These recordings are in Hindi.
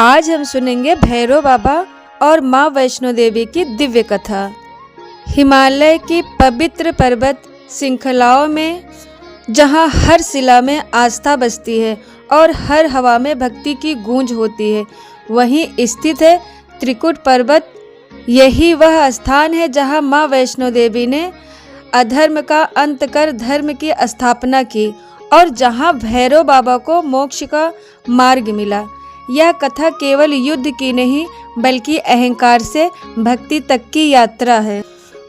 आज हम सुनेंगे भैरव बाबा और माँ वैष्णो देवी की दिव्य कथा। हिमालय की पवित्र पर्वत श्रृंखलाओं में जहाँ हर शिला में आस्था बसती है और हर हवा में भक्ति की गूंज होती है, वहीं स्थित है त्रिकुट पर्वत। यही वह स्थान है जहाँ माँ वैष्णो देवी ने अधर्म का अंत कर धर्म की स्थापना की और जहाँ भैरव बाबा को मोक्ष का मार्ग मिला। यह कथा केवल युद्ध की नहीं बल्कि अहंकार से भक्ति तक की यात्रा है।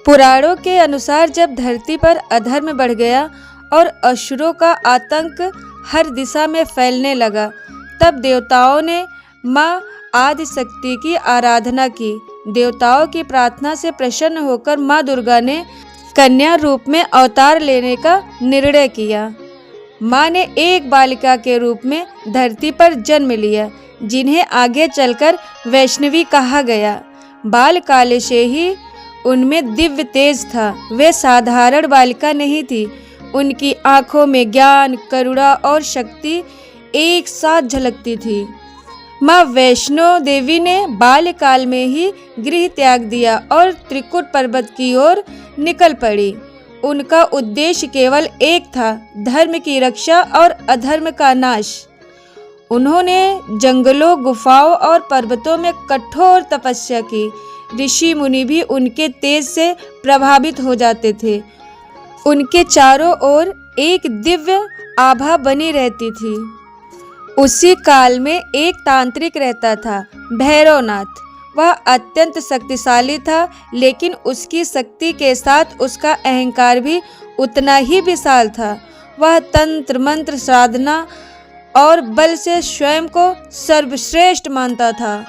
पुराणों के अनुसार जब धरती पर अधर्म बढ़ गया और असुरों का आतंक हर दिशा में फैलने लगा, तब देवताओं ने माँ आदि शक्ति की आराधना की। देवताओं की प्रार्थना से प्रसन्न होकर माँ दुर्गा ने कन्या रूप में अवतार लेने का निर्णय किया। माँ ने एक बालिका के रूप में धरती पर जन्म लिया, जिन्हें आगे चलकर वैष्णवी कहा गया। बालकाल से ही उनमें दिव्य तेज था। वे साधारण बालिका नहीं थी। उनकी आंखों में ज्ञान, करुणा और शक्ति एक साथ झलकती थी। माँ वैष्णो देवी ने बाल्यकाल में ही गृह त्याग दिया और त्रिकुट पर्वत की ओर निकल पड़ी। उनका उद्देश्य केवल एक था, धर्म की रक्षा और अधर्म का नाश। उन्होंने जंगलों, गुफाओं और पर्वतों में कठोर तपस्या की। ऋषि मुनि भी उनके तेज से प्रभावित हो जाते थे। उनके चारों ओर एक दिव्य आभा बनी रहती थी। उसी काल में एक तांत्रिक रहता था, भैरवनाथ। वह अत्यंत शक्तिशाली था, लेकिन उसकी शक्ति के साथ उसका अहंकार भी उतना ही विशाल था। वह तंत्र मंत्र, साधना और बल से स्वयं को सर्वश्रेष्ठ मानता था।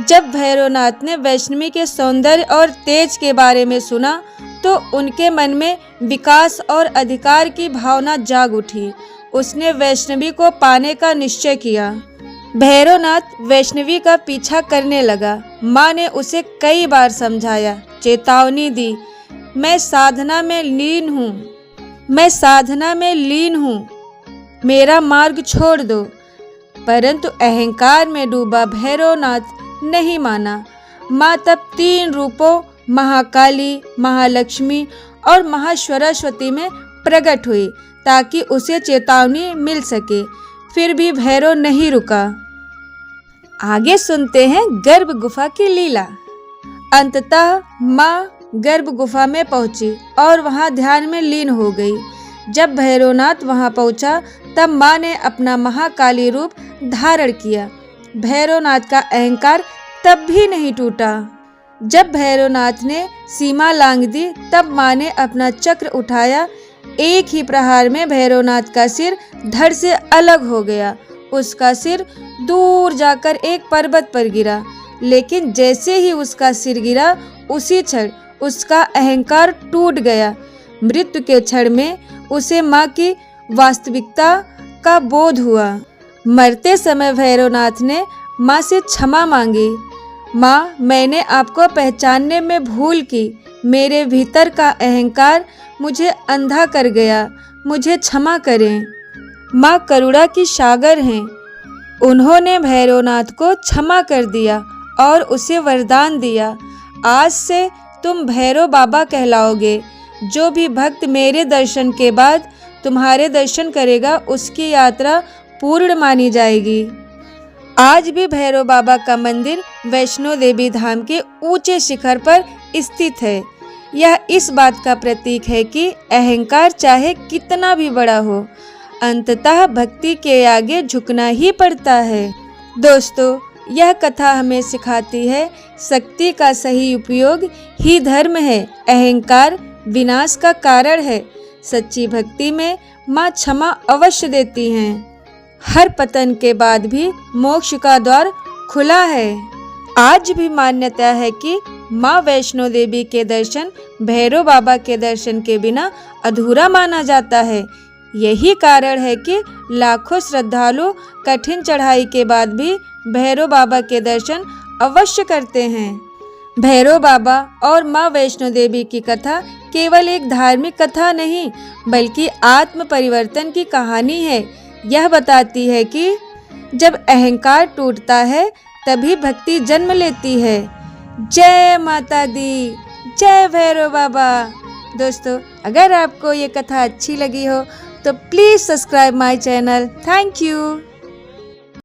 जब भैरवनाथ ने वैष्णवी के सौंदर्य और तेज के बारे में सुना तो उनके मन में विकास और अधिकार की भावना जाग उठी। उसने वैष्णवी को पाने का निश्चय किया। भैरवनाथ वैष्णवी का पीछा करने लगा। माँ ने उसे कई बार समझाया, चेतावनी दी, मैं साधना में लीन हूँ, मेरा मार्ग छोड़ दो। परंतु अहंकार में डूबा भैरवनाथ नहीं माना। माँ तब 3 रूपों महाकाली, महालक्ष्मी और महासरस्वती में प्रकट हुई ताकि उसे चेतावनी मिल सके। फिर भी भैरव नहीं रुका। आगे सुनते हैं गर्भ गुफा की लीला। अंततः माँ गर्भ गुफा में पहुंची और वहां ध्यान में लीन हो गई। जब भैरवनाथ वहां पहुंचा तब माँ ने अपना महाकाली रूप धारण किया। भैरवनाथ का अहंकार तब भी नहीं टूटा। जब भैरवनाथ ने सीमा लांघ दी तब माँ ने अपना चक्र उठाया। एक ही प्रहार में भैरवनाथ का सिर धड़ से अलग हो गया। उसका सिर दूर जाकर एक पर्वत पर गिरा। लेकिन जैसे ही उसका सिर गिरा, उसी क्षण उसका अहंकार टूट गया। मृत्यु के क्षण में उसे माँ की वास्तविकता का बोध हुआ। मरते समय भैरवनाथ ने माँ से क्षमा मांगी। माँ, मैंने आपको पहचानने में भूल की। मेरे भीतर का अहंकार मुझे अंधा कर गया, मुझे क्षमा करें। माँ करुणा की सागर हैं। उन्होंने भैरवनाथ को क्षमा कर दिया और उसे वरदान दिया, आज से तुम भैरव बाबा कहलाओगे। जो भी भक्त मेरे दर्शन के बाद तुम्हारे दर्शन करेगा, उसकी यात्रा पूर्ण मानी जाएगी। आज भी भैरव बाबा का मंदिर वैष्णो देवी धाम के ऊंचे शिखर पर स्थित है। यह इस बात का प्रतीक है कि अहंकार चाहे कितना भी बड़ा हो, अंततः भक्ति के आगे झुकना ही पड़ता है। दोस्तों, यह कथा हमें सिखाती है, शक्ति का सही उपयोग ही धर्म है। अहंकार विनाश का कारण है। सच्ची भक्ति में माँ क्षमा अवश्य देती हैं। हर पतन के बाद भी मोक्ष का द्वार खुला है। आज भी मान्यता है कि माँ वैष्णो देवी के दर्शन भैरव बाबा के दर्शन के बिना अधूरा माना जाता है। यही कारण है कि लाखों श्रद्धालु कठिन चढ़ाई के बाद भी भैरव बाबा के दर्शन अवश्य करते हैं। भैरव बाबा और माँ वैष्णो देवी की कथा केवल एक धार्मिक कथा नहीं बल्कि आत्म परिवर्तन की कहानी है। यह बताती है कि जब अहंकार टूटता है तभी भक्ति जन्म लेती है। जय माता दी, जय भैरव बाबा। दोस्तों, अगर आपको ये कथा अच्छी लगी हो तो please subscribe my channel. Thank you.